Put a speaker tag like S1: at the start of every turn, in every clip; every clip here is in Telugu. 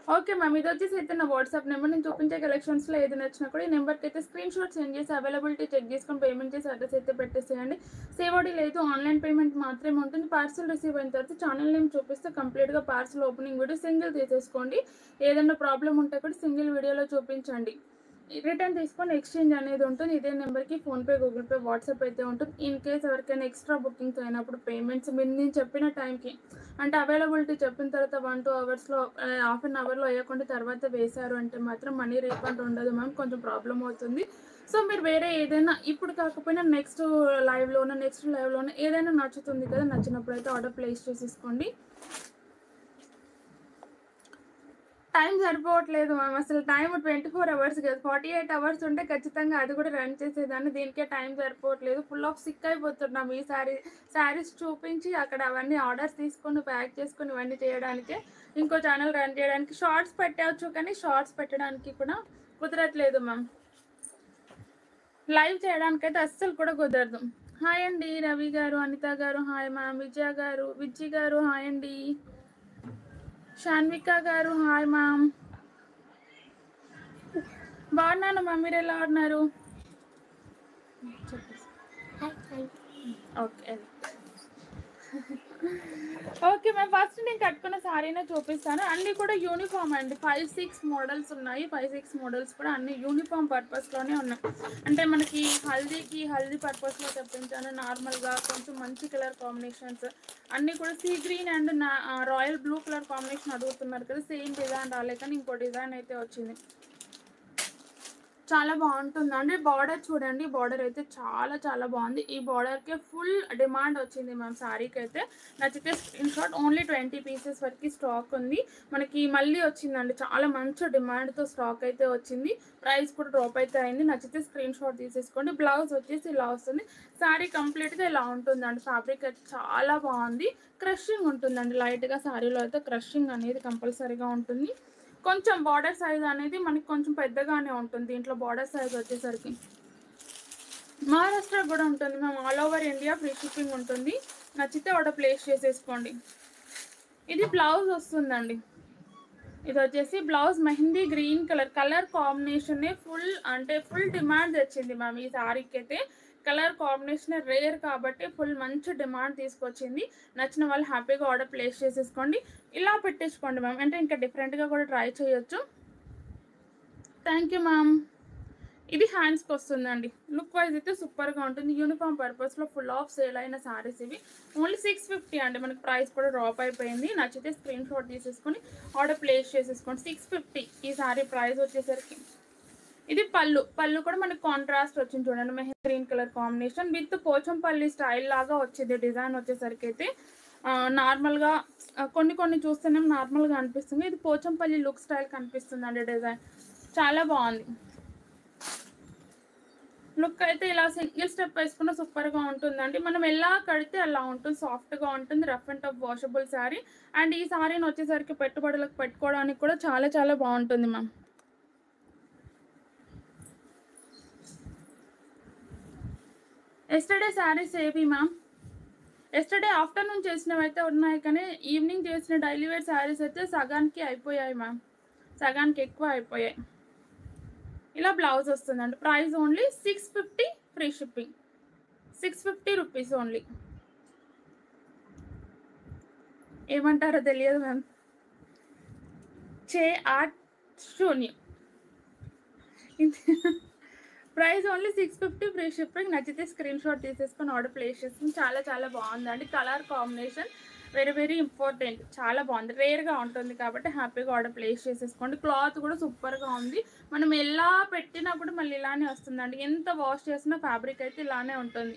S1: Okay ma'am. ఇదొచ్చేసి అయితే నా వాట్సాప్ నెంబర్. నేను చూపించే కలెక్షన్స్‌లో ఏది నచ్చినా కూడా ఈ నెంబర్‌కి అయితే స్క్రీన్ షాట్ సెండ్ చేసి అవైలబిలిటీ చెక్ చేసుకొని పేమెంట్ చేసి అడ్రెస్ అయితే పెట్టేసేయండి. సేవడీ లేదు. ఆన్‌లైన్ పేమెంట్ మాత్రమే ఉంటుంది. పార్సెల్ రిసీవ్ అయిన తర్వాత ఛానల్ నేమ్ చూపిస్తే కంప్లీట్‌గా పార్సెల్ ఓపెనింగ్ వీడియో సింగిల్ తీసేసుకోండి. ఏదన్నా ప్రాబ్లమ్ ఉంటే కూడా సింగిల్ వీడియోలో చూపించండి. రిటర్న్ తీసుకొని ఎక్స్చేంజ్ అనేది ఉంటుంది. ఇదే నెంబర్‌కి ఫోన్‌పే, గూగుల్ పే, వాట్సాప్ అయితే ఉంటుంది. ఇన్ కేస్ ఎవరికైనా ఎక్స్ట్రా బుకింగ్స్ అయినప్పుడు పేమెంట్స్ మీరు నేను చెప్పిన టైంకి అంటే అవైలబిలిటీ చెప్పిన తర్వాత 1-2 అవర్స్‌లో హాఫ్ అన్ అవర్‌లో అయ్యకుండా తర్వాత వేశారు అంటే మాత్రం మనీ రీఫండ్ ఉండదు మ్యామ్. కొంచెం ప్రాబ్లమ్ అవుతుంది. సో మీరు వేరే ఏదైనా ఇప్పుడు కాకపోయినా నెక్స్ట్ లైవ్‌లోనే ఏదైనా నచ్చుతుంది కదా! నచ్చినప్పుడైతే ఆర్డర్ ప్లేస్ చేసేసుకోండి. టైం సరిపోవట్లేదు మ్యామ్. అసలు టైం 24 అవర్స్ కాదు. 48 అవర్స్ ఉంటే ఖచ్చితంగా అది కూడా రన్ చేసేదాన్ని. దీనికే టైం సరిపోవట్లేదు. ఫుల్ ఆఫ్ సిక్ అయిపోతున్నాం ఈ శారీస్ చూపించి అక్కడ అవన్నీ ఆర్డర్స్ తీసుకొని ప్యాక్ చేసుకొని ఇవన్నీ చేయడానికే. ఇంకో ఛానల్ రన్ చేయడానికి షార్ట్స్ పెట్టవచ్చు కానీ షార్ట్స్ పెట్టడానికి కూడా కుదరట్లేదు మ్యామ్. లైవ్ చేయడానికైతే అస్సలు కూడా కుదరదు. హాయ్ అండి రవి గారు, అనిత గారు హాయ్ మ్యామ్, విజ్జి గారు హాయ్ అండి, షాన్విక గారు హాయ్ మ్యామ్. బాగున్నాను మ్యామ్. మీరు ఎలా ఉన్నారు? Okay okay ma'am. ఫస్ట్ నేను కట్టుకున్న శారీనే చూపిస్తాను. అన్నీ కూడా యూనిఫామ్ అండి. 5-6 మోడల్స్ ఉన్నాయి. 5-6 మోడల్స్ కూడా అన్ని యూనిఫామ్ పర్పస్లోనే ఉన్నాయి. అంటే మనకి హల్దీ పర్పస్లో తెప్పించాను. నార్మల్గా కొంచెం మంచి కలర్ కాంబినేషన్స్ అన్నీ కూడా sea green and royal blue colour combination అడుగుతున్నారు కదా. సేమ్ డిజైన్ రాలే కానీ ఇంకో డిజైన్ అయితే వచ్చింది. చాలా బాగుంటుందండి. బార్డర్ చూడండి. బార్డర్ అయితే చాలా బాగుంది. ఈ బార్డర్కే ఫుల్ డిమాండ్ వచ్చింది మ్యామ్. శారీకి అయితే నచ్చితే స్క్రీన్ షాట్. ఓన్లీ 20 పీసెస్ వరకు స్టాక్ ఉంది. మనకి మళ్ళీ వచ్చిందండి. చాలా మంచి డిమాండ్తో స్టాక్ అయితే వచ్చింది. ప్రైస్ కూడా డ్రాప్ అయితే అయింది. నచ్చితే స్క్రీన్ షాట్ తీసేసుకోండి. బ్లౌజ్ వచ్చేసి ఇలా వస్తుంది. శారీ కంప్లీట్గా ఇలా ఉంటుందండి. ఫ్యాబ్రిక్ అయితే చాలా బాగుంది. క్రషింగ్ ఉంటుందండి. లైట్గా శారీలో అయితే క్రషింగ్ అనేది కంపల్సరీగా ఉంటుంది. కొంచెం బార్డర్ సైజ్ అనేది మనకి కొంచెం పెద్దగానే ఉంటుంది. దీంట్లో బార్డర్ సైజ్ వచ్చేసరికి మహారాష్ట్ర కూడా ఉంటుంది మేము. All over India free shipping ఉంటుంది. నచ్చితే ఆర్డర్ ప్లేస్ చేసేసుకోండి. ఇది బ్లౌజ్ వస్తుందండి. ఇది వచ్చేసి blouse mehndi green colour combination full demand తెచ్చింది మ్యామ్. ఈ శారీకి అయితే కలర్ కాంబినేషన్ రేర్ కాబట్టి ఫుల్ మంచి డిమాండ్ తీసుకొచ్చింది. నచ్చిన వాళ్ళు హ్యాపీగా ఆర్డర్ ప్లేస్ చేసేసుకోండి. ఇలా పెట్టేసుకోండి మ్యామ్. అంటే ఇంకా డిఫరెంట్గా కూడా ట్రై చేయొచ్చు. Thank you ma'am. ఇది హ్యాండ్స్కి వస్తుందండి. లుక్ వైజ్ అయితే సూపర్గా ఉంటుంది. యూనిఫామ్ పర్పస్లో ఫుల్ ఆఫ్ సేల్ అయిన శారీస్ ఇవి. ఓన్లీ 650 అండి. మనకి ప్రైస్ కూడా డ్రాప్ అయిపోయింది. నచ్చితే స్క్రీన్ షాట్ తీసేసుకొని ఆర్డర్ ప్లేస్ చేసేసుకోండి. 650 ఈ శారీ ప్రైస్ వచ్చేసరికి. ఇది పళ్ళు కూడా మనకి కాంట్రాస్ట్ వచ్చింది చూడండి. Mehndi green colour combination with Pochampalli style లాగా వచ్చింది. డిజైన్ వచ్చేసరికి అయితే నార్మల్గా కొన్ని చూస్తేనే నార్మల్గా అనిపిస్తుంది. ఇది పోచంపల్లి లుక్ స్టైల్ కనిపిస్తుంది అండి. డిజైన్ చాలా బాగుంది. లుక్ అయితే ఇలా సింగిల్ స్టెప్ వేసుకున్న సూపర్గా ఉంటుందండి. మనం ఎలా కడితే అలా ఉంటుంది. సాఫ్ట్గా ఉంటుంది. Rough and tough washable sari. And ఈ శారీని వచ్చేసరికి పెట్టుబడులకు పెట్టుకోవడానికి కూడా చాలా బాగుంటుంది మ్యామ్. ఎస్టర్డే శారీస్ ఏవి మ్యామ్? ఎస్టర్డే ఆఫ్టర్నూన్ చేసినవి అయితే ఉన్నాయి కానీ ఈవినింగ్ చేసిన డైలీ వేర్ శారీస్ అయితే సగానికి అయిపోయాయి మ్యామ్. సగానికి ఎక్కువ అయిపోయాయి. ఇలా బ్లౌజ్ వస్తుందండి. Price only 650 free shipping. 650 rupees only. ఏమంటారో తెలియదు మ్యామ్. శూన్యం. Price only 650 free shipping. నచ్చితే స్క్రీన్ షాట్ తీసేసుకొని ఆర్డర్ ప్లేస్ చేసుకుని చాలా బాగుందండి. Colour combination very important. చాలా బాగుంది. రేర్గా ఉంటుంది కాబట్టి హ్యాపీగా ఆర్డర్ ప్లేస్ చేసేసుకోండి. క్లాత్ కూడా సూపర్గా ఉంది. మనం ఎలా పెట్టినా కూడా మళ్ళీ ఇలానే వస్తుందండి. ఎంత వాష్ చేసినా ఫ్యాబ్రిక్ అయితే ఇలానే ఉంటుంది.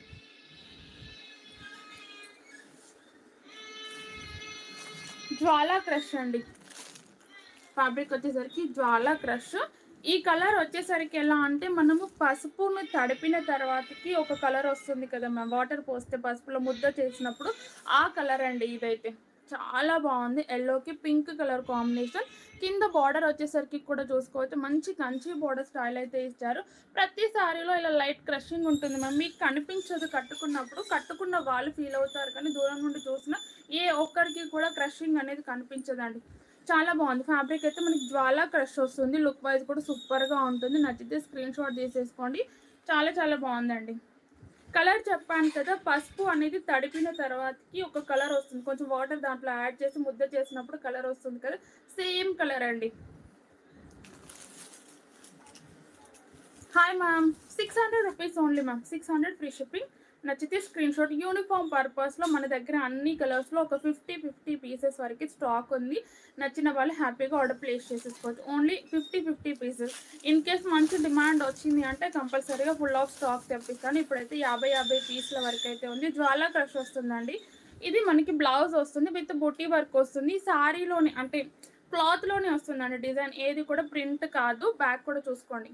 S1: జ్వాలా క్రష్ అండి. ఫ్యాబ్రిక్ వచ్చేసరికి జ్వాలా క్రష్. ఈ కలర్ వచ్చేసరికి ఎలా అంటే మనము పసుపును తడిపిన తర్వాతకి ఒక కలర్ వస్తుంది కదా మ్యామ్. వాటర్ పోస్తే పసుపులో ముద్ద చేసినప్పుడు ఆ కలర్ అండి. ఇదైతే చాలా బాగుంది. ఎల్లోకి పింక్ కలర్ కాంబినేషన్. కింద బార్డర్ వచ్చేసరికి కూడా చూసుకోవచ్చు. మంచి కంచి బార్డర్ స్టైల్ అయితే ఇచ్చారు. ప్రతి సారీలో ఇలా లైట్ క్రషింగ్ ఉంటుంది మ్యామ్. మీకు కనిపించదు కట్టుకున్నప్పుడు. కట్టుకున్న వాళ్ళు ఫీల్ అవుతారు కానీ దూరం నుండి చూసినా ఏ ఒక్కరికి కూడా క్రషింగ్ అనేది కనిపించదండి. చాలా బాగుంది. ఫ్యాబ్రిక్ అయితే మనకి జ్వాలా క్రష్ వస్తుంది. లుక్ వైజ్ కూడా సూపర్గా ఉంటుంది. నచ్చితే స్క్రీన్ షాట్ తీసేసుకోండి. చాలా చాలా బాగుందండి. కలర్ చెప్పాను కదా, పసుపు అనేది తడిపిన తర్వాతకి ఒక కలర్ వస్తుంది. కొంచెం వాటర్ దాంట్లో యాడ్ చేసి ముద్ద చేసినప్పుడు కలర్ వస్తుంది కదా, సేమ్ కలర్ అండి. Hi ma'am, 600 rupees only ma'am. 600 free shipping. నచ్చితే స్క్రీన్ షాట్. యూనిఫామ్ పర్పస్లో మన దగ్గర అన్ని కలర్స్లో ఒక 50 పీసెస్ వరకు స్టాక్ ఉంది. నచ్చిన వాళ్ళు హ్యాపీగా ఆర్డర్ ప్లేస్ చేసేసుకోవచ్చు. Only 50 pieces. ఇన్ కేస్ మంచి డిమాండ్ వచ్చింది అంటే కంపల్సరీగా ఫుల్ ఆఫ్ స్టాక్ తెప్పిస్తాను. ఇప్పుడైతే 50 పీసుల వరకు అయితే ఉంది. జ్వాలా క్రష్ వస్తుందండి. ఇది మనకి బ్లౌజ్ వస్తుంది విత్ బుటీ వర్క్ వస్తుంది. శారీలోని అంటే క్లాత్లోనే వస్తుందండి డిజైన్. ఏది కూడా ప్రింట్ కాదు. బ్యాక్ కూడా చూసుకోండి,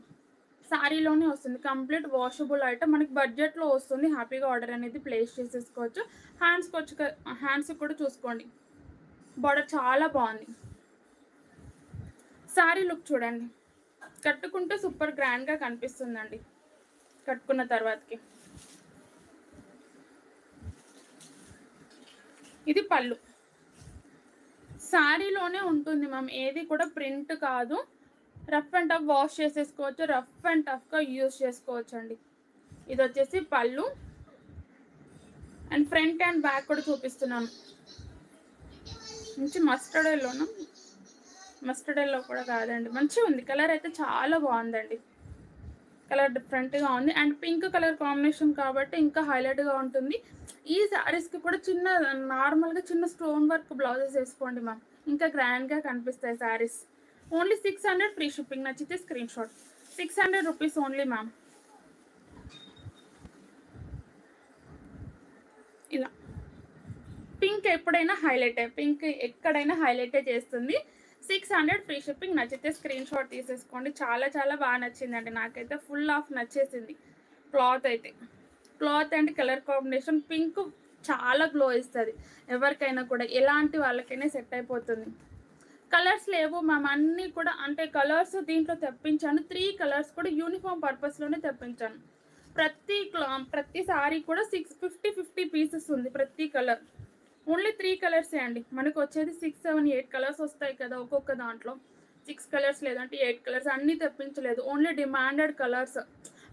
S1: శారీలోనే వస్తుంది. Complete washable item. మనకి బడ్జెట్లో వస్తుంది. హ్యాపీగా ఆర్డర్ అనేది ప్లేస్ చేసేసుకోవచ్చు. హ్యాండ్స్కి కూడా చూసుకోండి, బార్డర్ చాలా బాగుంది. శారీ లుక్ చూడండి, కట్టుకుంటే సూపర్ గ్రాండ్గా కనిపిస్తుందండి కట్టుకున్న తర్వాతకి. ఇది పళ్ళు. శారీలోనే ఉంటుంది మ్యామ్, ఏది కూడా ప్రింట్ కాదు. రఫ్ అండ్ టఫ్ వాష్ చేసేసుకోవచ్చు. రఫ్ అండ్ టఫ్గా యూజ్ చేసుకోవచ్చు అండి. ఇది వచ్చేసి పళ్ళు అండ్ ఫ్రంట్ అండ్ బ్యాక్ కూడా చూపిస్తున్నాను. మంచి మస్టర్డ్ ఎల్లోనా, మస్టర్డ్ ఎల్లో కూడా కాదండి, మంచిగా ఉంది. కలర్ అయితే చాలా బాగుందండి. కలర్ డిఫరెంట్గా ఉంది అండ్ పింక్ కలర్ కాంబినేషన్ కాబట్టి ఇంకా హైలైట్గా ఉంటుంది. ఈ శారీస్కి కూడా చిన్న నార్మల్గా చిన్న స్టోన్ వర్క్ బ్లౌజెస్ వేసుకోండి మ్యామ్, ఇంకా గ్రాండ్గా కనిపిస్తాయి శారీస్. Only 600 free shipping. నచ్చితే screen shot. 600 rupees only ma'am. ఇలా పింక్ ఎప్పుడైనా హైలైటే, పింక్ ఎక్కడైనా హైలైటే చేస్తుంది. 600 ఫ్రీ షిప్పింగ్. నచ్చితే స్క్రీన్ షాట్ తీసేసుకోండి. చాలా చాలా బాగా నచ్చిందండి. నాకైతే ఫుల్ ఆఫ్ నచ్చేసింది. క్లాత్ అయితే, cloth and colour combination pink చాలా గ్లో ఇస్తుంది. ఎవరికైనా కూడా ఎలాంటి వాళ్ళకైనా సెట్ అయిపోతుంది. కలర్స్ లేవు మ్యామ్, అన్నీ కూడా అంటే కలర్స్ దీంట్లో తెప్పించాను. 3 కలర్స్ కూడా యూనిఫామ్ పర్పస్లోనే తెప్పించాను. ప్రతి సారీ కూడా 50 పీసెస్ ఉంది ప్రతి కలర్. ఓన్లీ 3 కలర్సే అండి. మనకు వచ్చేది 6, 7, 8 కలర్స్ వస్తాయి కదా ఒక్కొక్క దాంట్లో. 6 కలర్స్ లేదంటే 8 కలర్స్, అన్నీ తెప్పించలేదు. ఓన్లీ డిమాండెడ్ కలర్స్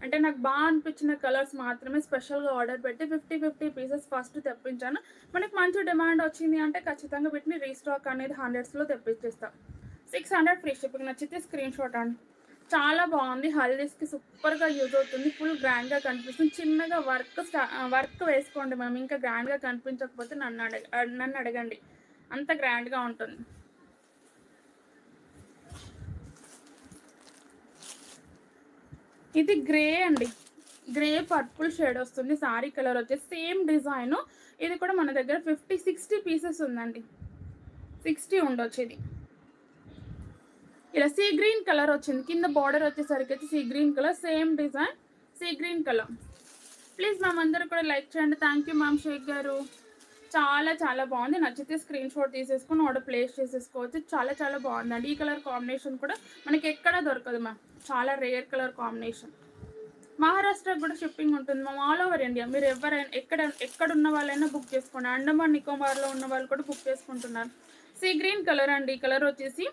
S1: అంటే నాకు బాగా అనిపించిన కలర్స్ మాత్రమే స్పెషల్గా ఆర్డర్ పెట్టి 50 పీసెస్ ఫస్ట్ తెప్పించాను. మనకి మంచి డిమాండ్ వచ్చింది అంటే ఖచ్చితంగా వీటిని రీస్టాక్ అనేది 100స్లో తెప్పించేస్తాం. 600 ఫ్రీ షిప్పింగ్. నచ్చితే స్క్రీన్ షాట్ అండి. చాలా బాగుంది. హల్దీస్కి సూపర్గా యూజ్ అవుతుంది. ఫుల్ గ్రాండ్గా కనిపిస్తుంది. చిన్నగా వర్క్ వేసుకోండి మ్యామ్, ఇంకా గ్రాండ్గా కనిపించకపోతే నన్ను అడగండి, అంత గ్రాండ్గా ఉంటుంది. ఇది గ్రే అండి, గ్రే పర్పుల్ షేడ్ వస్తుంది. సారీ కలర్ వచ్చేసి సేమ్ డిజైన్. ఇది కూడా మన దగ్గర 60 పీసెస్ ఉందండి. 60 ఉండొచ్చు. ఇది ఇలా సీ గ్రీన్ కలర్ వచ్చింది. కింద బార్డర్ వచ్చేసరికి అయితే sea green colour, same design sea green colour. Please ma'am అందరూ కూడా లైక్ చేయండి. థ్యాంక్ యూ మ్యామ్ షేక్ గారు. చాలా చాలా బాగుంది. నచ్చితే స్క్రీన్ షాట్ తీసేసుకొని ఆర్డర్ ప్లేస్ చేసేసుకోవచ్చు. చాలా చాలా బాగుందండి. ఈ కలర్ కాంబినేషన్ కూడా మనకి ఎక్కడా దొరకదు మ్యామ్, చాలా రేర్ కలర్ కాంబినేషన్. మహారాష్ట్రకు కూడా షిప్పింగ్ ఉంటుంది మ్యామ్, ఆల్ ఓవర్ ఇండియా. మీరు ఎవరైనా ఎక్కడున్న వాళ్ళైనా బుక్ చేసుకోండి. అండమాన్ నికోబార్లో ఉన్న వాళ్ళు కూడా బుక్ చేసుకుంటున్నారు. సీ గ్రీన్ కలర్ అండి. ఈ కలర్ వచ్చేసి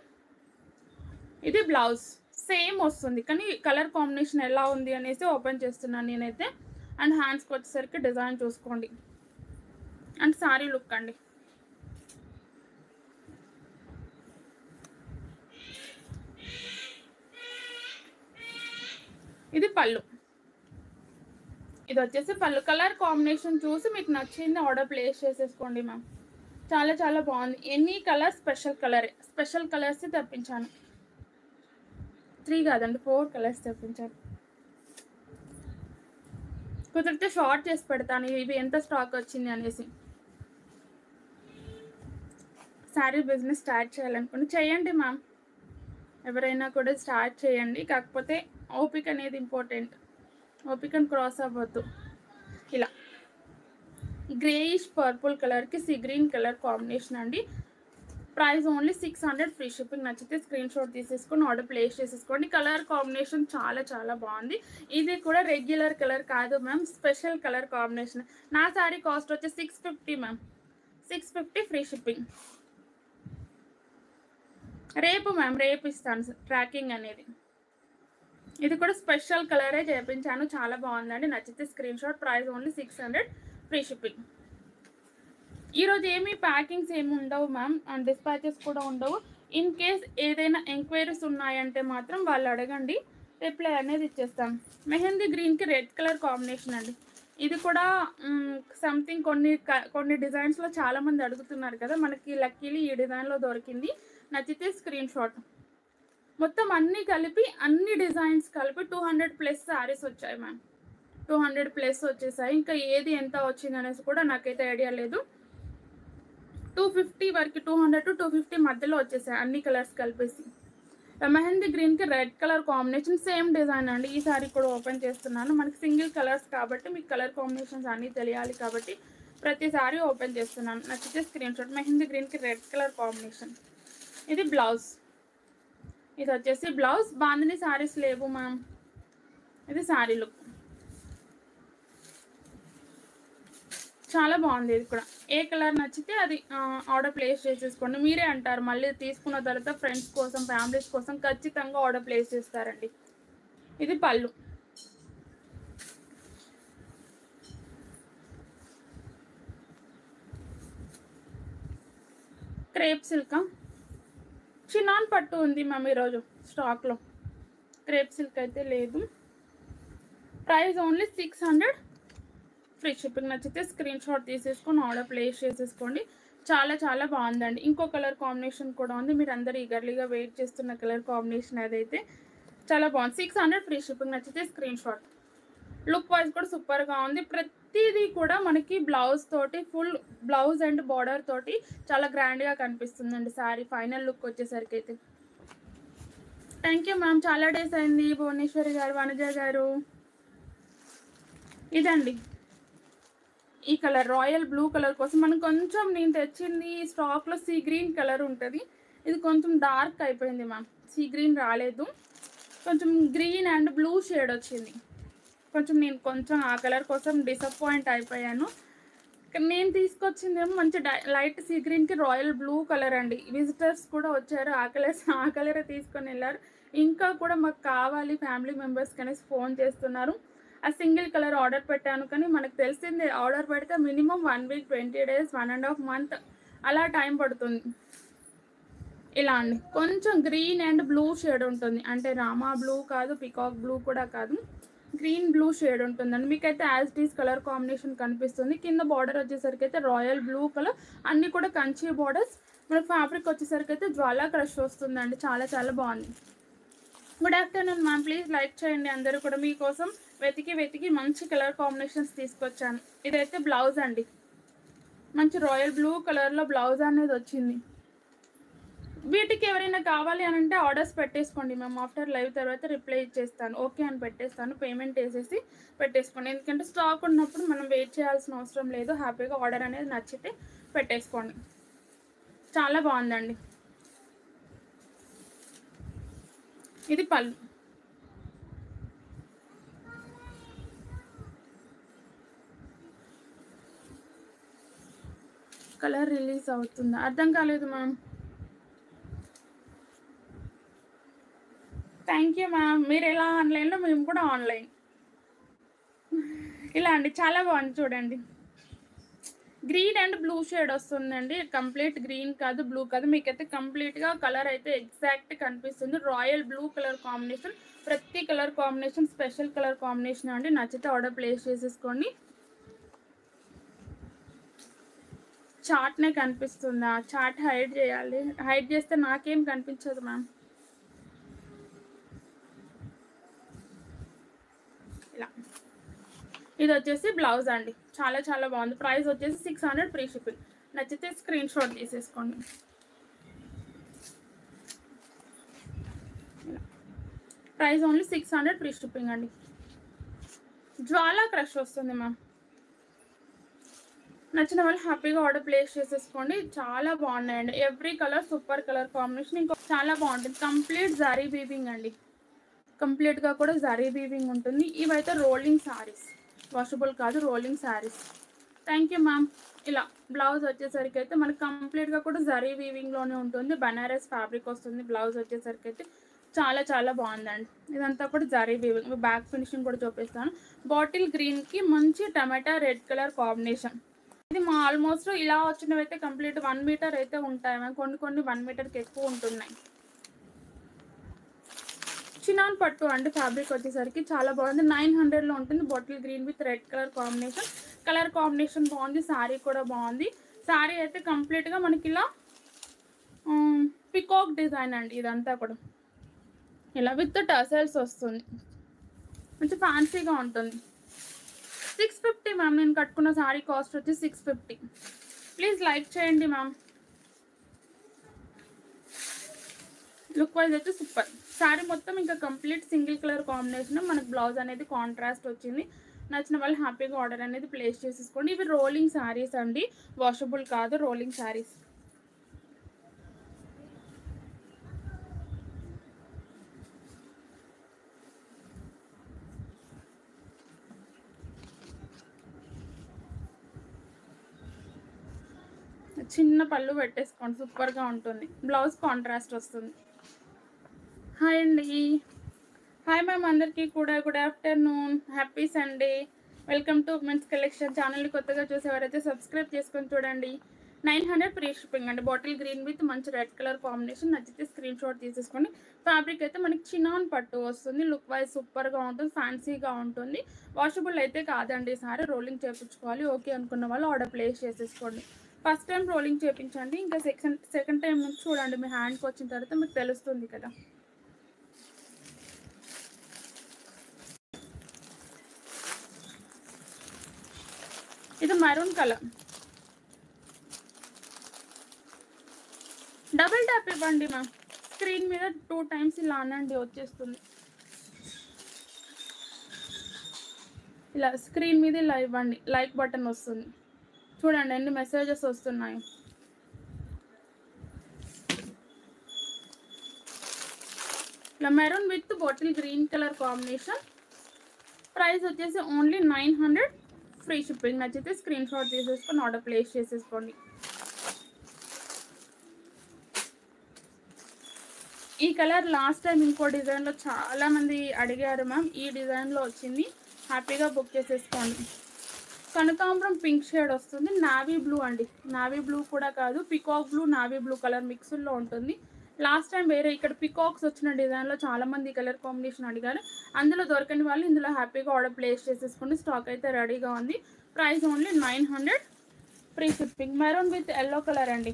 S1: ఇది బ్లౌజ్ సేమ్ వస్తుంది, కానీ కలర్ కాంబినేషన్ ఎలా ఉంది అనేసి ఓపెన్ చేస్తున్నాను నేనైతే. అండ్ హ్యాండ్స్కి వచ్చేసరికి డిజైన్ చూసుకోండి. అండ్ సారీ లుక్ అండి. ఇది పళ్ళు. ఇది వచ్చేసి పళ్ళు. కలర్ కాంబినేషన్ చూసి మీకు నచ్చింది ఆర్డర్ ప్లేస్ చేసేసుకోండి మ్యామ్. చాలా చాలా బాగుంది. ఎనీ కలర్ స్పెషల్ కలర్స్ తెప్పించాను. 3 కాదండి 4 కలర్స్ తెప్పించాను. కుదిరితే షార్ట్ చేసి పెడతాను ఇవి ఎంత స్టాక్ వచ్చింది అనేసి. శారీ బిజినెస్ స్టార్ట్ చేయాలనుకోండి చేయండి మ్యామ్, ఎవరైనా కూడా స్టార్ట్ చేయండి. కాకపోతే ఓపిక అనేది ఇంపార్టెంట్, ఓపికను క్రాస్ అవ్వద్దు. ఇలా గ్రేయిష్ పర్పుల్ కలర్కి సీ గ్రీన్ కలర్ కాంబినేషన్ అండి. Price only 600 free shipping. నచ్చితే స్క్రీన్ షాట్ తీసేసుకొని ఆర్డర్ ప్లేస్ చేసేసుకోండి. కలర్ కాంబినేషన్ చాలా చాలా బాగుంది. ఇది కూడా రెగ్యులర్ కలర్ కాదు మ్యామ్, స్పెషల్ కలర్ కాంబినేషన్. నా శారీ కాస్ట్ వచ్చి 650 మ్యామ్, 650 ఫ్రీ షిప్పింగ్. రేపు మ్యామ్, రేపు ఇస్తాను ట్రాకింగ్ అనేది. ఇది కూడా స్పెషల్ కలరే చేయించాను, చాలా బాగుందండి. నచ్చితే screen shot. Price only 600, free shipping. ఈరోజు ఏమీ ప్యాకింగ్స్ ఏమి ఉండవు మ్యామ్, అండ్ డిస్పాచెస్ కూడా ఉండవు. ఇన్ కేస్ ఏదైనా ఎంక్వైరీస్ ఉన్నాయంటే మాత్రం వాళ్ళు అడగండి, రిప్లై అనేది ఇచ్చేస్తాం. మెహందీ గ్రీన్కి రెడ్ కలర్ కాంబినేషన్ అండి. ఇది కూడా సంథింగ్ కొన్ని డిజైన్స్లో చాలామంది అడుగుతున్నారు కదా, మనకి లక్కీలీ ఈ డిజైన్లో దొరికింది. నచ్చితే స్క్రీన్ షాట్. మొత్తం అన్నీ కలిపి, అన్ని డిజైన్స్ కలిపి 200+ శారీస్ వచ్చాయి మ్యామ్. 200+ వచ్చేసాయి. ఇంకా ఏది ఎంత వచ్చింది అనేసి కూడా నాకైతే ఐడియా లేదు. 250 వరకు, 200 to 250 మధ్యలో వచ్చేసాయి అన్ని కలర్స్ కలిపేసి. మెహందీ గ్రీన్కి red colour combination, same design అండి. ఈ సారీ కూడా ఓపెన్ చేస్తున్నాను. మనకి సింగిల్ కలర్స్ కాబట్టి మీకు కలర్ కాంబినేషన్స్ అన్నీ తెలియాలి కాబట్టి ప్రతిసారి ఓపెన్ చేస్తున్నాను. నచ్చితే స్క్రీన్ షాట్. మెహందీ గ్రీన్కి రెడ్ కలర్ కాంబినేషన్. ఇది బ్లౌజ్. ఇది వచ్చేసి బ్లౌజ్. బాందిని శారీస్ లేవు మ్యామ్. ఇది శారీ లుక్, చాలా బాగుంది. ఇది కూడా ఏ కలర్ నచ్చితే అది ఆర్డర్ ప్లేస్ చేసేసుకోండి. మీరే అంటారు మళ్ళీ తీసుకున్న తర్వాత ఫ్రెండ్స్ కోసం, ఫ్యామిలీస్ కోసం ఖచ్చితంగా ఆర్డర్ ప్లేస్ చేస్తారండి. ఇది పళ్ళు. క్రేప్ సిల్క్, చినాన్ పట్టు ఉంది మ్యామ్ ఈరోజు స్టాక్లో. క్రేప్ సిల్క్ అయితే లేదు. Price only 600, free shipping. నచ్చితే స్క్రీన్ షాట్ తీసేసుకొని ఆర్డర్ ప్లేస్ చేసేసుకోండి. చాలా చాలా బాగుందండి. ఇంకో కలర్ కాంబినేషన్ కూడా ఉంది, మీరు అందరు ఈగర్లీగా వెయిట్ చేస్తున్న కలర్ కాంబినేషన్ అదైతే చాలా బాగుంది. 600, ఫ్రీ షిప్పింగ్. నచ్చితే స్క్రీన్ షాట్. లుక్ వైజ్ కూడా సూపర్గా ఉంది. ప్రతిదీ కూడా మనకి బ్లౌజ్ తోటి, ఫుల్ బ్లౌజ్ అండ్ బార్డర్ తోటి చాలా గ్రాండ్గా కనిపిస్తుందండి శారీ ఫైనల్ లుక్ వచ్చేసరికి అయితే. థ్యాంక్ యూ మ్యామ్, చాలా డేస్ అయింది భువనేశ్వరి గారు, వనజ గారు. ఇదండి ఈ కలర్, రాయల్ బ్లూ కలర్ కోసం మనం కొంచెం, నేను తెచ్చింది స్టాక్లో సీ గ్రీన్ కలర్ ఉంటుంది. ఇది కొంచెం డార్క్ అయిపోయింది మ్యామ్, సీ గ్రీన్ రాలేదు, కొంచెం గ్రీన్ అండ్ బ్లూ షేడ్ వచ్చింది. నేను కొంచెం ఆ కలర్ కోసం డిసప్పాయింట్ అయిపోయాను. నేను తీసుకొచ్చిందేమో మంచి లైట్ సీ గ్రీన్కి రాయల్ బ్లూ కలర్ అండి. విజిటర్స్ కూడా వచ్చారు, ఆ కలరే తీసుకొని వెళ్ళారు. ఇంకా కూడా మాకు కావాలి ఫ్యామిలీ మెంబర్స్కి అనేసి ఫోన్ చేస్తున్నారు. ఆ సింగిల్ కలర్ ఆర్డర్ పెట్టాను, కానీ మనకు తెలిసిందే ఆర్డర్ పెడితే మినిమం 1 week, 20 days, 1.5 month అలా టైం పడుతుంది. ఇలా అండి కొంచెం గ్రీన్ అండ్ బ్లూ షేడ్ ఉంటుంది, అంటే రామా బ్లూ కాదు, పికాక్ బ్లూ కూడా కాదు, గ్రీన్ బ్లూ షేడ్ ఉంటుందండి. మీకైతే as it is colour combination కనిపిస్తుంది. కింద బార్డర్ వచ్చేసరికి అయితే రాయల్ బ్లూ కలర్, అన్నీ కూడా కంచి బార్డర్స్. మనకు ఫ్యాబ్రిక్ వచ్చేసరికి అయితే జ్వాలా క్రష్ వస్తుందండి. చాలా చాలా బాగుంది. Good afternoon ma'am, please like చేయండి. అందరూ కూడా మీకోసం వెతికి మంచి కలర్ కాంబినేషన్స్ తీసుకొచ్చాను. ఇదైతే బ్లౌజ్ అండి, మంచి రాయల్ బ్లూ కలర్లో బ్లౌజ్ అనేది వచ్చింది. వీటికి ఎవరైనా కావాలి అని అంటే ఆర్డర్స్ పెట్టేసుకోండి మ్యామ్. ఆఫ్టర్ లైవ్ తర్వాత రిప్లై ఇచ్చేస్తాను, ఓకే అని పెట్టేస్తాను, పేమెంట్ వేసేసి పెట్టేసుకోండి. ఎందుకంటే స్టాక్ ఉన్నప్పుడు మనం వెయిట్ చేయాల్సిన అవసరం లేదు. హ్యాపీగా ఆర్డర్ అనేది నచ్చితే పెట్టేసుకోండి. చాలా బాగుందండి. ఇది పళ్ళు. కలర్ రిలీజ్ అవుతుందా అర్థం కాలేదు మ్యామ్. Thank you ma'am. మీరు ఎలా ఆన్లైన్లో మేము కూడా ఆన్లైన్. ఇలా అండి చాలా బాగుంది చూడండి. గ్రీన్ అండ్ బ్లూ షేడ్ వస్తుందండి. కంప్లీట్ గ్రీన్ కాదు, బ్లూ కాదు, మీకైతే కంప్లీట్గా కలర్ అయితే ఎగ్జాక్ట్ కనిపిస్తుంది. Royal blue colour combination. ప్రతి colour combination special colour combination అండి. నచ్చితే ఆర్డర్ ప్లేస్ చేసేసుకోండి. చాట్నే కనిపిస్తుందా? చాట్ హైడ్ చేయాలి, హైడ్ చేస్తే నాకేం కనిపించదు మ్యామ్. ఇలా ఇది వచ్చేసి బ్లౌజ్ అండి. చాలా చాలా బాగుంది. ప్రైస్ వచ్చేసి 600, ఫ్రీ షిప్పింగ్. నచ్చితే స్క్రీన్ షాట్ తీసేసుకోండి. ప్రైస్ ఓన్లీ 600, ఫ్రీ షిప్పింగ్ అండి. జ్వాలా క్రష్ వస్తుంది మ్యామ్. నచ్చిన వాళ్ళు హ్యాపీగా ఆర్డర్ ప్లేస్ చేసేసుకోండి. చాలా బాగున్నాయండి. Every colour super colour combination. ఇంకో చాలా బాగుంటుంది. కంప్లీట్ జరీ వీవింగ్ అండి. కంప్లీట్గా కూడా జరీ వీవింగ్ ఉంటుంది. ఇవైతే రోలింగ్ శారీస్, వాషబుల్ కాదు, rolling saris. Thank you ma'am. ఇలా బ్లౌజ్ వచ్చేసరికి అయితే మనకి కంప్లీట్గా కూడా జరీ వీవింగ్లోనే ఉంటుంది. బనారస్ ఫ్యాబ్రిక్ వస్తుంది. బ్లౌజ్ వచ్చేసరికి అయితే చాలా చాలా బాగుందండి. ఇదంతా కూడా జరీ వీవింగ్. బ్యాక్ ఫినిషింగ్ కూడా చూపిస్తాను. బాటిల్ గ్రీన్కి మంచి టమాటా రెడ్ కలర్ కాంబినేషన్. ఇది మా ఆల్మోస్ట్ ఇలా వచ్చినవి అయితే కంప్లీట్ 1 మీటర్ అయితే ఉంటాయి మ్యామ్. కొన్ని 1 మీటర్కి ఎక్కువ ఉంటున్నాయి. చినాన్ పట్టు అండి. ఫ్యాబ్రిక్ వచ్చేసరికి చాలా బాగుంది. 900లో ఉంటుంది. Bottle green with red colour combination. Colour combination బాగుంది. శారీ కూడా బాగుంది. శారీ అయితే కంప్లీట్గా మనకి ఇలా పికాక్ డిజైన్ అండి. ఇదంతా కూడా ఇలా విత్ టసల్స్ వస్తుంది. మంచి ఫ్యాన్సీగా ఉంటుంది. 650 మ్యామ్. నేను కట్టుకున్న శారీ కాస్ట్ వచ్చి 650. ప్లీజ్ లైక్ చేయండి మ్యామ్. లుక్ వైజ్ అయితే సూపర్. శారీ మొత్తం ఇంకా కంప్లీట్ సింగిల్ కలర్ కాంబినేషన్. మనకు బ్లౌజ్ అనేది కాంట్రాస్ట్ వచ్చింది. నచ్చిన వాళ్ళు హ్యాపీగా ఆర్డర్ అనేది ప్లేస్ చేసేసుకోండి. ఇవి రోలింగ్ శారీస్ అండి, వాషబుల్ కాదు, రోలింగ్ శారీస్. చిన్న పళ్ళు పెట్టేసుకోండి, సూపర్గా ఉంటుంది. బ్లౌజ్ కాంట్రాస్ట్ వస్తుంది. హాయ్ అండి. Hi ma'am. అందరికీ కూడా good afternoon, happy Sunday. Welcome to women's collection. ఛానల్ని కొత్తగా చూసేవారైతే సబ్స్క్రైబ్ చేసుకొని చూడండి. 900 ఫ్రీ షిప్పింగ్ అండి. బాటిల్ గ్రీన్ విత్ మంచి రెడ్ కలర్ కాంబినేషన్. నచ్చితే స్క్రీన్ షాట్ తీసేసుకోండి. ఫ్యాబ్రిక్ అయితే మనకి చినాన్ పట్టు వస్తుంది. లుక్ వైజ్ సూపర్గా ఉంటుంది, ఫ్యాన్సీగా ఉంటుంది. వాషబుల్ అయితే కాదండి. సారీ రోలింగ్ చేయించుకోవాలి. ఓకే అనుకున్న వాళ్ళు ఆర్డర్ ప్లేస్ చేసేసుకోండి. ఫస్ట్ టైం రోలింగ్ చేయించండి. ఇంకా సెకండ్ టైం నుంచి చూడండి. మీ హ్యాండ్కి వచ్చిన తర్వాత మీకు తెలుస్తుంది కదా. ఇది మెరూన్ కలర్. డబుల్ ట్యాప్ ఇవ్వండి మ్యామ్. స్క్రీన్ మీద 2 టైమ్స్ ఇలా అనండి, వచ్చేస్తుంది. ఇలా స్క్రీన్ మీద ఇలా ఇవ్వండి, లైక్ బటన్ వస్తుంది. చూడండి ఎన్ని మెసేజెస్ వస్తున్నాయి. ఇలా maroon with bottle green colour combination. Price వచ్చేసి ఓన్లీ 900 ఫ్రీ షిప్పింగ్. నచ్చితే స్క్రీన్ షాట్ తీసేసుకొని ఆర్డర్ ప్లేస్ చేసేసుకోండి. ఈ కలర్ లాస్ట్ టైం ఇంకో డిజైన్లో చాలామంది అడిగారు మ్యామ్. ఈ డిజైన్లో వచ్చింది. హ్యాపీగా బుక్ చేసేసుకోండి. కనకాంబరం పింక్ షేడ్ వస్తుంది. నావీ బ్లూ అండి. నావీ బ్లూ కూడా కాదు, peacock blue, navy blue colour మిక్స్లో ఉంటుంది. లాస్ట్ టైం వేరే ఇక్కడ పికాక్స్ వచ్చిన డిజైన్లో చాలామంది ఈ కలర్ కాంబినేషన్ అడిగారు. అందులో దొరకని వాళ్ళు ఇందులో హ్యాపీగా ఆర్డర్ ప్లేస్ చేసేసుకోండి. స్టాక్ అయితే రెడీగా ఉంది. Price only 900 free shipping. Maroon with yellow colour అండి.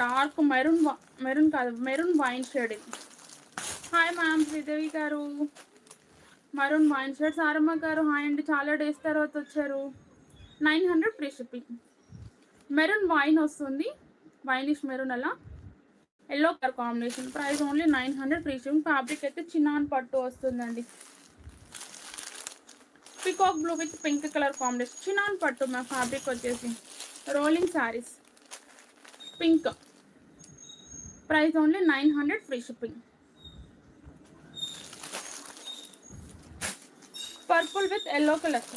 S1: డార్క్ మెరూన్ కాదు, మెరూన్ వైన్ షేడ్ ఇది. Hi ma'am. Sridevi garu. Maroon wine shade. సారమ్మ గారు హాయ్ అండి. చాలా డేస్ తర్వాత వచ్చారు. 900 ఫ్రీ షిప్పింగ్. మెరూన్ వైన్ వస్తుంది. వైనిష్ మెరూన్ అలా yellow colour combination. Price only 900 free shipping. Fabric అయితే చినాన్ పట్టు వస్తుందండి. Peacock blue with pink colour combination. Chinon పట్టు మా ఫ్యాబ్రిక్ వచ్చేసి. Rolling saris. Pink. Price only 900 free shipping. Purple with yellow colour.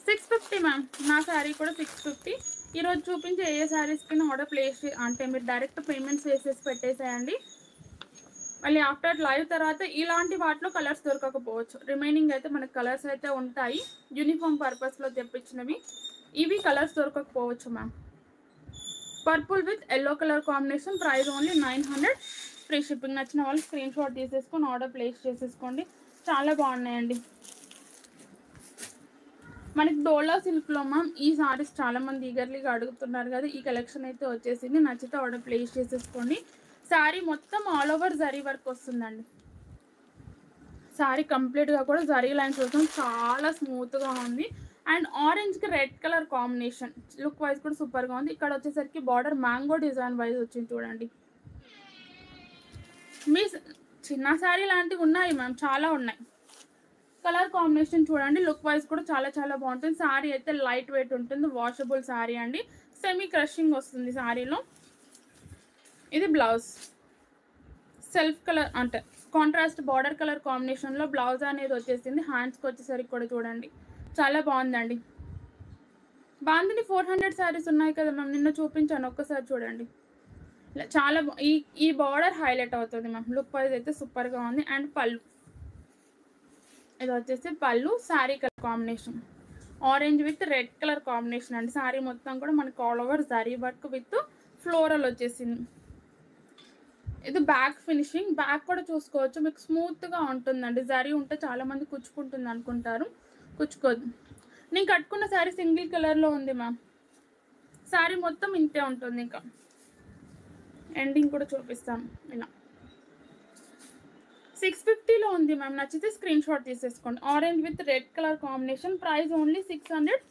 S1: 650 ma'am. నా శారీ కూడా 650. ఈరోజు చూపించే ఏ శారీస్కి ఆర్డర్ ప్లేస్ అంటే మీరు డైరెక్ట్ పేమెంట్స్ వేసేసి పెట్టేసేయండి. మళ్ళీ ఆఫ్టర్ లైవ్ తర్వాత ఇలాంటి వాటిలో కలర్స్ దొరకకపోవచ్చు. రిమైనింగ్ అయితే మనకు కలర్స్ అయితే ఉంటాయి. యూనిఫామ్ పర్పస్లో తెప్పించినవి. ఇవి కలర్స్ దొరకకపోవచ్చు ma'am. Purple with yellow colour combination. Price only 900 free shipping. నచ్చిన వాళ్ళు స్క్రీన్ షాట్ తీసేసుకొని ఆర్డర్ ప్లేస్ చేసేసుకోండి. చాలా బాగున్నాయండి. మనకి డోలా సిల్క్లో మ్యామ్ ఈ సారీస్ చాలామంది ఈగర్లీగా అడుగుతున్నారు కదా. ఈ కలెక్షన్ అయితే వచ్చేసింది. నచ్చితే ఆర్డర్ ప్లేస్ చేసేసుకోండి. శారీ మొత్తం ఆల్ ఓవర్ జరీ వర్క్ వస్తుందండి. శారీ కంప్లీట్గా కూడా జరీ లైన్స్ వస్తుంది. చాలా స్మూత్గా ఉంది. అండ్ ఆరెంజ్కి red colour combination. Look wise కూడా సూపర్గా ఉంది. ఇక్కడ వచ్చేసరికి బార్డర్ మ్యాంగో డిజైన్ వైజ్ వచ్చింది చూడండి. మీ చిన్న శారీ లాంటివి ఉన్నాయి మ్యామ్, చాలా ఉన్నాయి. కలర్ కాంబినేషన్ చూడండి. లుక్ వైజ్ కూడా చాలా చాలా బాగుంటుంది. శారీ అయితే లైట్ వెయిట్ ఉంటుంది. వాషబుల్ శారీ అండి. సెమీ క్రషింగ్ వస్తుంది శారీలో. ఇది బ్లౌజ్. సెల్ఫ్ కలర్ అంటే కాంట్రాస్ట్ బార్డర్ కలర్ కాంబినేషన్లో బ్లౌజ్ అనేది వచ్చేసింది. హ్యాండ్స్కి వచ్చేసరికి కూడా చూడండి చాలా బాగుందండి. బాందిని 400 శారీస్ ఉన్నాయి కదా మ్యామ్, నిన్న చూపించాను, ఒక్కసారి చూడండి. చాలా ఈ బార్డర్ హైలైట్ అవుతుంది మ్యామ్. లుక్ వైజ్ అయితే సూపర్గా ఉంది. అండ్ పళ్ళు, ఇది వచ్చేసి పళ్ళు. Sari colour combination orange with red colour combination అండి. శారీ మొత్తం కూడా మనకి all over zari work with floral వచ్చేసింది. ఇది బ్యాక్ ఫినిషింగ్. బ్యాక్ కూడా చూసుకోవచ్చు, మీకు స్మూత్గా ఉంటుందండి. జరీ ఉంటే చాలా మంది కుచ్చుకుంటుంది అనుకుంటారు, కుచ్చుకోదు. నేను కట్టుకున్న శారీ సింగిల్ కలర్లో ఉంది మ్యామ్. శారీ మొత్తం ఇంతే ఉంటుంది. ఇంకా ఎండింగ్ కూడా చూపిస్తాను. ఇలా 650లో ఉంది మ్యామ్. నచ్చితే స్క్రీన్ షాట్ తీసేసుకోండి. Orange with red colour combination. Price only 600,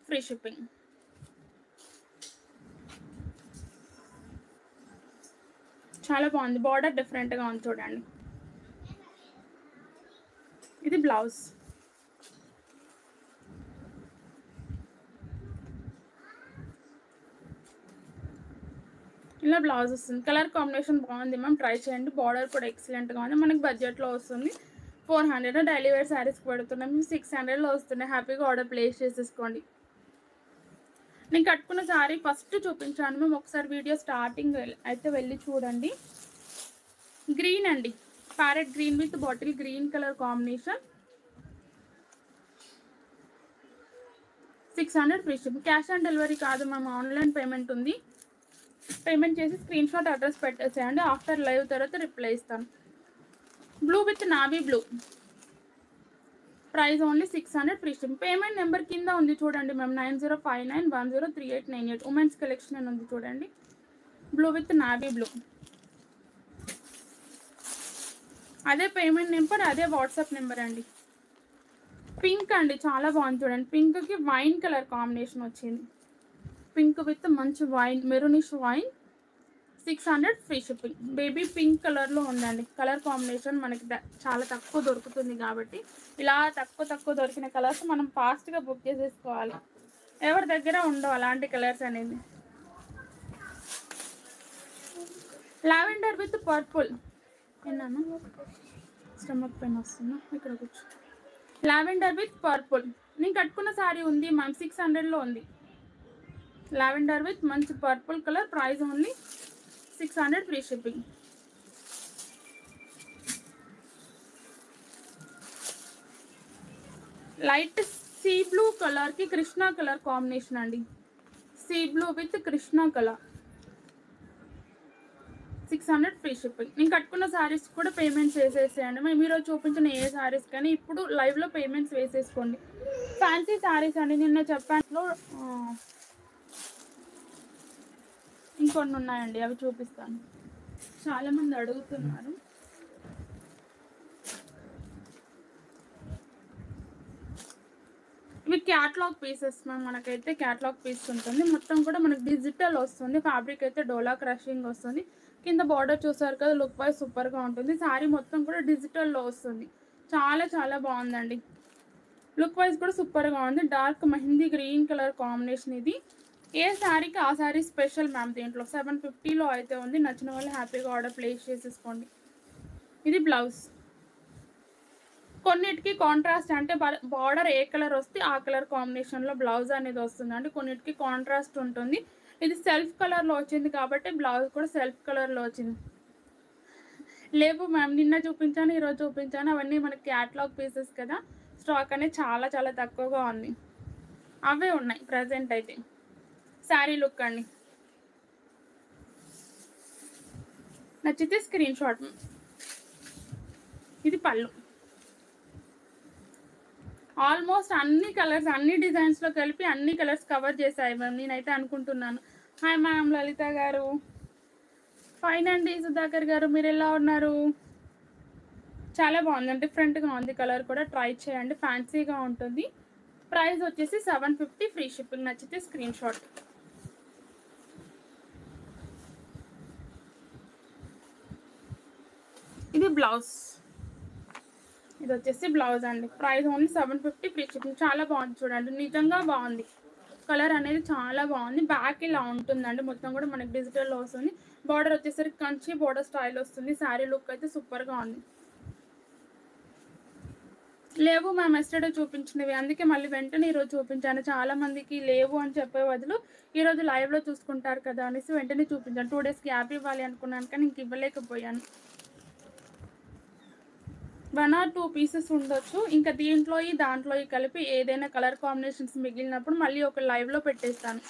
S1: free shipping. చాలా బాగుంది. బార్డర్ డిఫరెంట్గా ఉంది చూడండి. ఇది బ్లౌజ్. ఇలా బ్లౌజ్ వస్తుంది. కలర్ కాంబినేషన్ బాగుంది మ్యామ్, ట్రై చేయండి. బార్డర్ కూడా ఎక్సలెంట్గా ఉంది. మనకి బడ్జెట్లో వస్తుంది. 400 డైలీ వేర్ శారీస్కి పెడుతున్నాం. 600లో వస్తున్నాయి. హ్యాపీగా ఆర్డర్ ప్లేస్ చేసేసుకోండి. నేను కట్టుకున్న శారీ ఫస్ట్ చూపించాను మేము, ఒకసారి వీడియో స్టార్టింగ్ అయితే వెళ్ళి చూడండి. గ్రీన్ అండి, parrot green with bottle green colour combination. 600 free shipping. Cash on delivery కాదు మ్యామ్, ఆన్లైన్ పేమెంట్ ఉంది. పేమెంట్ చేసి స్క్రీన్ షాట్ అడ్రస్ పెట్టేసేయండి. ఆఫ్టర్ లైవ్ తర్వాత రిప్లై ఇస్తాను. Blue with navy blue. Price only 600, free shipping. Payment number కింద ఉంది చూడండి మ్యామ్, 9059103898. ఉమెన్స్ కలెక్షన్ అని ఉంది చూడండి. Blue with navy blue. అదే పేమెంట్ నెంబర్, అదే వాట్సాప్ నెంబర్ అండి. పింక్ అండి, చాలా బాగుంది చూడండి. పింక్కి వైన్ కలర్ కాంబినేషన్ వచ్చింది. పింక్ విత్ మంచి wine, maroonish wine. 600, free shipping. Baby pink కలర్లో ఉందండి. కలర్ కాంబినేషన్ మనకి చాలా తక్కువ దొరుకుతుంది కాబట్టి ఇలా తక్కువ దొరికిన కలర్స్ మనం ఫాస్ట్గా బుక్ చేసేసుకోవాలి. ఎవరి దగ్గర ఉండవు అలాంటి కలర్స్ అనేది. Lavender with purple. ఏనా స్టమక్ పెయిన్ వస్తుందా? ఇక్కడ కూర్చో. Lavender with purple. నేను కట్టుకున్న శారీ ఉంది మ్యామ్, 600లో ఉంది. లావెండర్ విత్ మంచి purple colour. Price only 600, free shipping. Light sea blue కలర్కి కృష్ణా కలర్ కాంబినేషన్ అండి. Sea blue with Krishna colour. 600, free shipping. నేను కట్టుకున్న శారీస్ కూడా పేమెంట్స్ వేసేసేయండి. మేము ఈరోజు చూపించిన ఏ శారీస్ కానీ ఇప్పుడు లైవ్లో పేమెంట్స్ వేసేసుకోండి. ఫ్యాన్సీ శారీస్ అండి, నిన్న చెప్పాను ఇంకొన్ని ఉన్నాయండి, అవి చూపిస్తాను. చాలామంది అడుగుతున్నారు. ఇవి క్యాట్లాగ్ పీసెస్ మ్యామ్. మనకైతే క్యాట్లాగ్ పీస్ ఉంటుంది. మొత్తం కూడా మనకి డిజిటల్ వస్తుంది. ఫ్యాబ్రిక్ అయితే డోలా క్రషింగ్ వస్తుంది. కింద బార్డర్ చూసారు కదా, లుక్ వైజ్ సూపర్గా ఉంటుంది. శారీ మొత్తం కూడా డిజిటల్లో వస్తుంది. చాలా బాగుందండి. లుక్ వైజ్ కూడా సూపర్గా ఉంది. Dark mehndi green colour combination. ఇది ఏ శారీకి ఆ శారీ స్పెషల్ మ్యామ్. దీంట్లో 750లో అయితే ఉంది. నచ్చిన వాళ్ళు హ్యాపీగా ఆర్డర్ ప్లేస్ చేసేసుకోండి. ఇది బ్లౌజ్. కొన్నిటికి కాంట్రాస్ట్ అంటే బార్డర్ ఏ కలర్ వస్తే ఆ కలర్ కాంబినేషన్లో బ్లౌజ్ అనేది వస్తుందండి. కొన్నిటికి కాంట్రాస్ట్ ఉంటుంది. ఇది సెల్ఫ్ కలర్లో వచ్చింది కాబట్టి బ్లౌజ్ కూడా సెల్ఫ్ కలర్లో వచ్చింది. లేవు మ్యామ్, నిన్న చూపించాను, ఈరోజు చూపించాను. అవన్నీ మనకి క్యాట్లాగ్ పీసెస్ కదా, స్టాక్ అనేది చాలా తక్కువగా ఉంది. అవే ఉన్నాయి ప్రజెంట్ అయితే. శారీ లుక్ అండి, నచ్చితే స్క్రీన్ షాట్. ఇది పళ్ళు. ఆల్మోస్ట్ అన్ని కలర్స్, అన్ని డిజైన్స్లో కలిపి అన్ని కలర్స్ కవర్ చేశాయి మ్యామ్, నేనైతే అనుకుంటున్నాను. హాయ్ మ్యామ్, లలిత గారు. ఫైన్ అండి. సుధాకర్ గారు, మీరు ఎలా ఉన్నారు? చాలా బాగుంది, డిఫరెంట్గా ఉంది. కలర్ కూడా ట్రై చేయండి, ఫ్యాన్సీగా ఉంటుంది. ప్రైస్ వచ్చేసి 750, ఫ్రీ షిప్పింగ్. నచ్చితే స్క్రీన్ షాట్. ఇది బ్లౌజ్. ఇది వచ్చేసి బ్లౌజ్ అండి. Price only 750, free shipping. చాలా బాగుంది చూడండి, నిజంగా బాగుంది. కలర్ అనేది చాలా బాగుంది. బ్యాక్ ఇలా ఉంటుందండి, మొత్తం కూడా మనకి డిజిటల్లో వస్తుంది. బార్డర్ వచ్చేసరికి కంచి బార్డర్ స్టైల్ వస్తుంది. శారీ లుక్ అయితే సూపర్గా ఉంది. లేవు మ్యామ్, ఎస్టర్డే చూపించినవి, అందుకే మళ్ళీ వెంటనే ఈరోజు చూపించాను. చాలా మందికి లేవు అని చెప్పే బదులు ఈరోజు లైవ్లో చూసుకుంటారు కదా అనేసి వెంటనే చూపించాను. 2 డేస్ గ్యాప్ ఇవ్వాలి అనుకున్నాను కానీ ఇంక ఇవ్వలేకపోయాను. 1 or 2 పీసెస్ ఉండొచ్చు. ఇంకా దీంట్లో దాంట్లో కలిపి ఏదైనా కలర్ కాంబినేషన్స్ మిగిలినప్పుడు మళ్ళీ ఒక లైవ్లో పెట్టేస్తాను.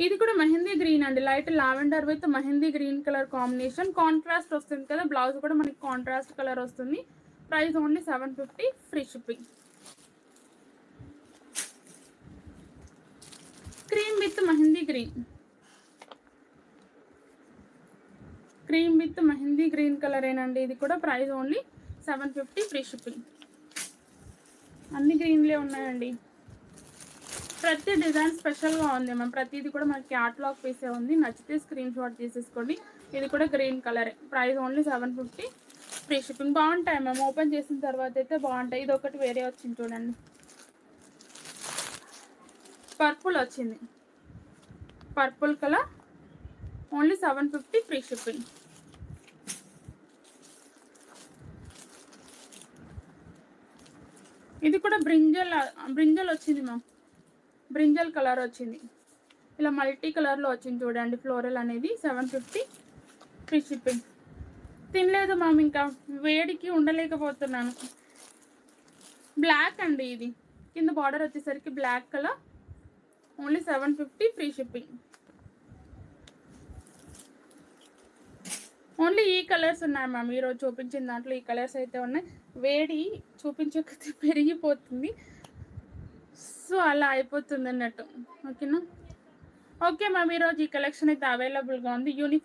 S1: ఇది కూడా మెహందీ గ్రీన్ అండి, light lavender with mehndi green colour combination. Contrast వస్తుంది కదా, బ్లౌజ్ కూడా మనకి కాంట్రాస్ట్ కలర్ వస్తుంది. Price only 750, free shipping. Cream with mehndi green, cream with mehndi green colour ఏనండి. ఇది కూడా ప్రైస్ ఓన్లీ 750, ఫ్రీ షిప్పింగ్. అన్ని గ్రీన్లే ఉన్నాయండి. ప్రతి డిజైన్ స్పెషల్గా ఉంది మ్యామ్. ప్రతిదీ కూడా మనకి క్యాట్లాగ్ పీసే ఉంది. నచ్చితే స్క్రీన్ షాట్ తీసేసుకోండి. ఇది కూడా గ్రీన్ కలరే. Price only 750, free shipping. బాగుంటాయి మ్యామ్, ఓపెన్ చేసిన తర్వాత అయితే బాగుంటాయి. ఇది ఒకటి వేరే వచ్చింది చూడండి, పర్పుల్ వచ్చింది, purple colour. Only 750, free shipping. ఇది కూడా బ్రింజల్ వచ్చింది మ్యామ్, బ్రింజల్ కలర్ వచ్చింది. ఇలా మల్టీ కలర్లో వచ్చింది చూడండి, ఫ్లోరల్ అనేది. 750, ఫ్రీ షిప్పింగ్. తినలేదు మ్యామ్, ఇంకా వేడికి ఉండలేకపోతున్నాను. బ్లాక్ అండి, ఇది కింద బార్డర్ వచ్చేసరికి black colour. Only 750, free shipping. Only ఈ కలర్స్ ఉన్నాయి మ్యామ్, ఈరోజు చూపించిన దాంట్లో ఈ కలర్స్ అయితే ఉన్నాయి. వేడి చూపించకపోతే పెరిగిపోతుంది, సో అలా అయిపోతుంది అన్నట్టు. ఓకేనా? ఓకే మ్యామ్, ఈరోజు ఈ కలెక్షన్ అయితే అవైలబుల్గా ఉంది. యూనిఫామ్